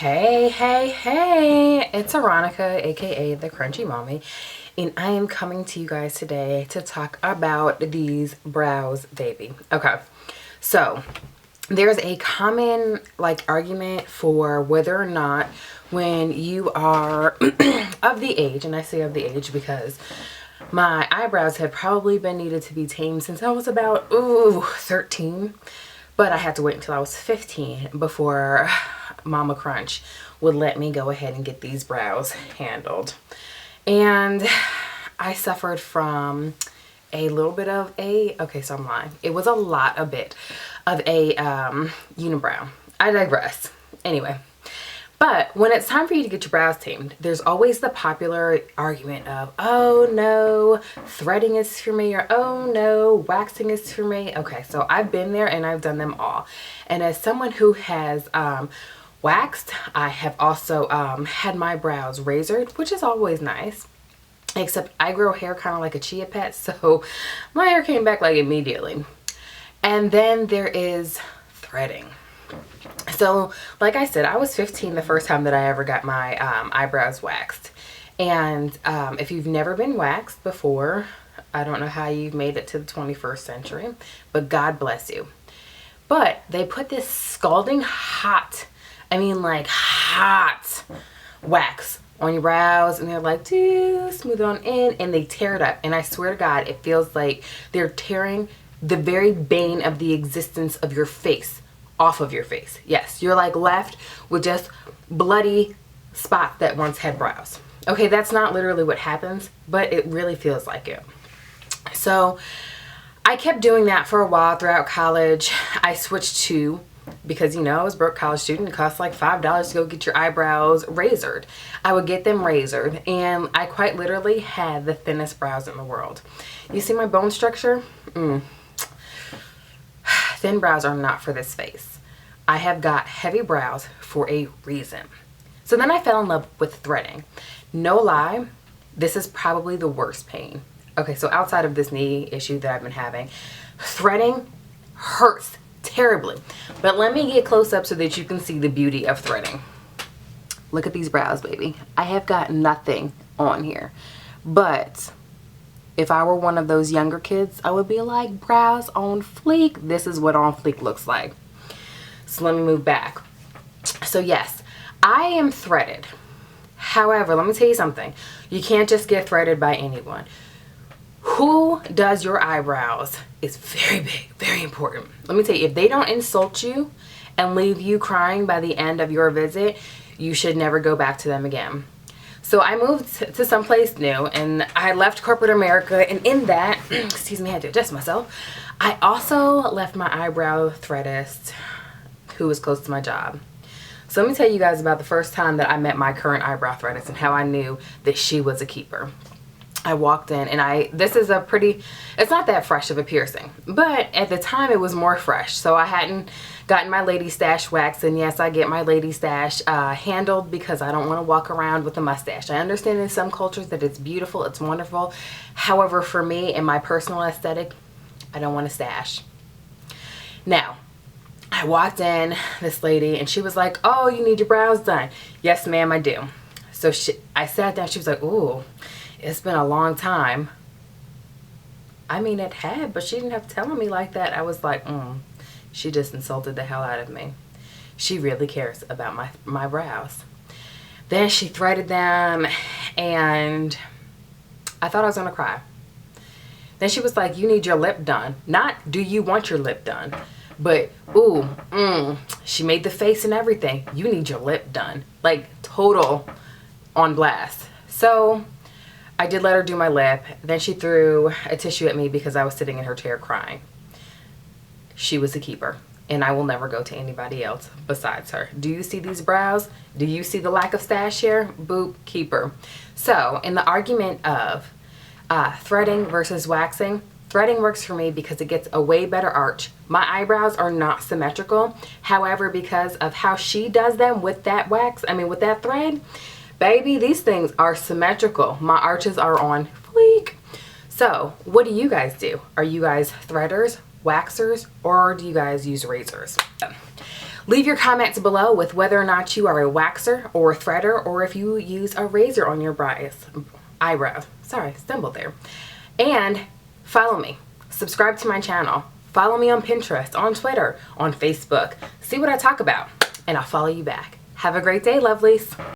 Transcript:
Hey, it's Aronica, aka the Crunchy Mommy, and I am coming to you guys today to talk about these brows, baby. Okay, so there's a common argument for whether or not when you are of the age, and I say of the age because my eyebrows have probably been needed to be tamed since I was about 13, but I had to wait until I was 15 before Mama Crunch would let me go ahead and get these brows handled. And I suffered from a little bit of so I'm lying. It was a bit of a unibrow. I digress. Anyway, but when it's time for you to get your brows tamed, there's always the popular argument of, oh no, threading is for me, or oh no, waxing is for me. Okay, so I've been there and I've done them all. And as someone who has waxed, I have also had my brows razored, which is always nice. Except I grow hair kind of like a chia pet, so my hair came back like immediately. And then there is threading. So like I said, I was 15 the first time that I ever got my eyebrows waxed. And if you've never been waxed before, I don't know how you've made it to the 21st century, but God bless you. But they put this scalding hot, hot wax on your brows, and they're like, do smooth it on in, and they tear it up. And I swear to God, it feels like they're tearing the very bane of the existence of your face off of your face. Yes, you're like left with just bloody spots that once had brows. Okay, that's not literally what happens, but it really feels like it. So I kept doing that for a while throughout college. I switched to, because I was a broke college student, it cost like $5 to go get your eyebrows razored. I would get them razored, and I quite literally had the thinnest brows in the world. You see my bone structure? Thin brows are not for this face. I have got heavy brows for a reason. So then I fell in love with threading. No lie, this is probably the worst pain. Okay, so outside of this knee issue that I've been having, threading hurts terribly. But let me get close up so that you can see the beauty of threading. Look at these brows, baby. I have got nothing on here. But if I were one of those younger kids, I would be like, brows on fleek. This is what on fleek looks like. So let me move back. So yes, I am threaded. However, let me tell you something. You can't just get threaded by anyone. Who does your eyebrows is very big, very important. Let me tell you, if they don't insult you and leave you crying by the end of your visit, you should never go back to them again. So I moved to someplace new, and I left corporate America, and in that, excuse me, I had to adjust myself. I also left my eyebrow threadist who was close to my job. So let me tell you guys about the first time that I met my current eyebrow threadist and how I knew that she was a keeper. I walked in, and this is a pretty, it's not that fresh of a piercing, but at the time it was more fresh. So I hadn't gotten my lady stash waxed, and yes, I get my lady stash handled because I don't want to walk around with a mustache. I understand in some cultures that it's beautiful, it's wonderful. However, for me and my personal aesthetic, I don't want a stash. Now, I walked in, this lady, and she was like, oh, you need your brows done? Yes, ma'am, I do. So I sat down, she was like, ooh, it's been a long time. I mean, it had, but she didn't have to tell me like that. I was like, she just insulted the hell out of me. She really cares about my brows. Then she threaded them, and I thought I was gonna cry. Then she was like, you need your lip done. Not, do you want your lip done? But, she made the face and everything. You need your lip done. Like, total on blast. So I did let her do my lip. Then she threw a tissue at me because I was sitting in her chair crying. She was a keeper, and I will never go to anybody else besides her. Do you see these brows? Do you see the lack of stash here? Boop, keeper. So in the argument of threading versus waxing, threading works for me because it gets a way better arch. My eyebrows are not symmetrical. However, because of how she does them with that wax, with that thread, baby, these things are symmetrical. My arches are on fleek. So what do you guys do? Are you guys threaders, waxers, or do you guys use razors? Leave your comments below with whether or not you are a waxer or a threader, or if you use a razor on your eyebrows. Sorry, stumbled there. And follow me. Subscribe to my channel. Follow me on Pinterest, on Twitter, on Facebook. See what I talk about, and I'll follow you back. Have a great day, lovelies.